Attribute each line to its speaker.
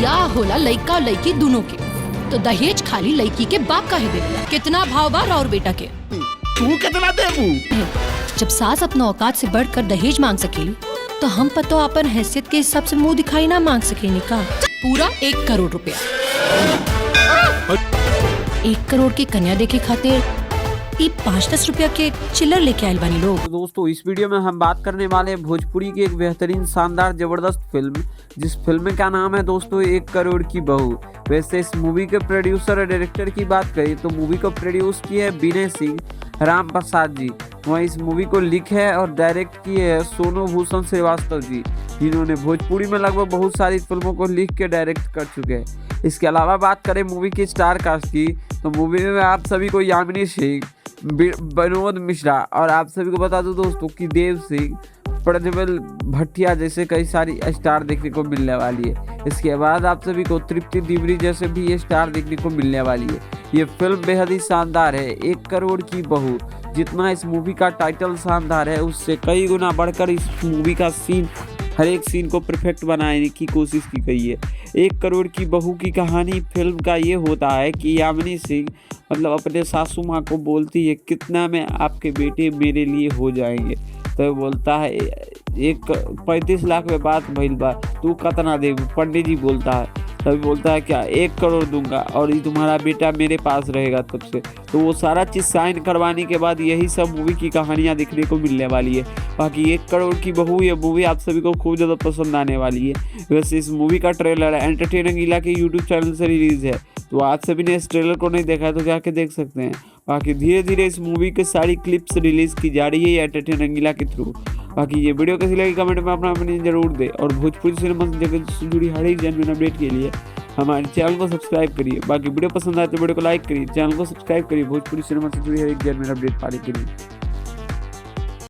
Speaker 1: बियाह होला लइका और लइकी दोनों के, तो दहेज खाली लइकी के बाप का ही देवेला। कितना भाव बा और बेटा के?
Speaker 2: तू कितना देबू?
Speaker 1: जब सास अपना औकात से बढ़कर दहेज मांग सकेली, तो हम पतो अपन हैसियत के हिसाब से मुंह दिखाई ना मांग सकेनी का? पूरा 1 करोड़ रुपया। 1 करोड़ की कन्या देखे खातिर 5-10 रुपया के चिल्लर लेके आयल बानी लोग।
Speaker 3: तो दोस्तों इस वीडियो में हम बात करने वाले हैं भोजपुरी की एक बेहतरीन शानदार जबरदस्त फिल्म, जिस फिल्म का नाम है दोस्तों 1 करोड़ की बहू। वैसे इस मूवी के प्रोड्यूसर और डायरेक्टर की बात करें तो मूवी को प्रोड्यूस किए है विनय सिंह राम प्रसाद जी। वहीं इस मूवी को लिखे है और डायरेक्ट किए है सोनू भूषण श्रीवास्तव जी, जिन्होंने भोजपुरी में लगभग बहुत सारी फिल्मों को लिख के डायरेक्ट कर चुके हैं। इसके अलावा बात करें मूवी की स्टार कास्ट की तो मूवी में आप सभी को यामिनी सिंह, विनोद मिश्रा और आप सभी को बता दूं दोस्तों कि देव सिंह, प्रज्वल भट्टिया जैसे कई सारी स्टार देखने को मिलने वाली है। इसके बाद आप सभी को तृप्ति डिमरी जैसे भी ये स्टार देखने को मिलने वाली है। ये फिल्म बेहद ही शानदार है, 1 करोड़ की बहू। जितना इस मूवी का टाइटल शानदार है उससे कई गुना बढ़कर इस मूवी का सीन, हर एक सीन को परफेक्ट बनाने की कोशिश की गई है। 1 करोड़ की बहू की कहानी फिल्म का ये होता है कि यामिनी सिंह मतलब अपने सासू माँ को बोलती है कितना में आपके बेटे मेरे लिए हो जाएंगे, तो बोलता है 35 लाख में बात भइल बा, तू कितना दे? पंडित जी बोलता है, तभी बोलता है क्या 1 करोड़ दूंगा और ये तुम्हारा बेटा मेरे पास रहेगा तब से। तो वो सारा चीज़ साइन करवाने के बाद यही सब मूवी की कहानियाँ देखने को मिलने वाली है। बाकी 1 करोड़ की बहू ये मूवी आप सभी को खूब ज़्यादा पसंद आने वाली है। वैसे इस मूवी का ट्रेलर एंटरटेन रंगीला के यूट्यूब चैनल से रिलीज़ है, तो आप सभी ने इस ट्रेलर को नहीं देखा है तो जाके देख सकते हैं। बाकी धीरे धीरे इस मूवी की सारी क्लिप्स रिलीज़ की जा रही है एंटरटेन रंगीला के थ्रू। बाकी ये वीडियो कैसी लगी कमेंट में अपना ओपिनियन जरूर दे और भोजपुरी सिनेमा से जुड़ी हर एक जेन्युइन अपडेट के लिए हमारे चैनल को सब्सक्राइब करिए। बाकी वीडियो पसंद आए तो वीडियो को लाइक करिए, चैनल को सब्सक्राइब करिए भोजपुरी सिनेमा से जुड़ी हर एक जेन्युइन अपडेट पाने के लिए।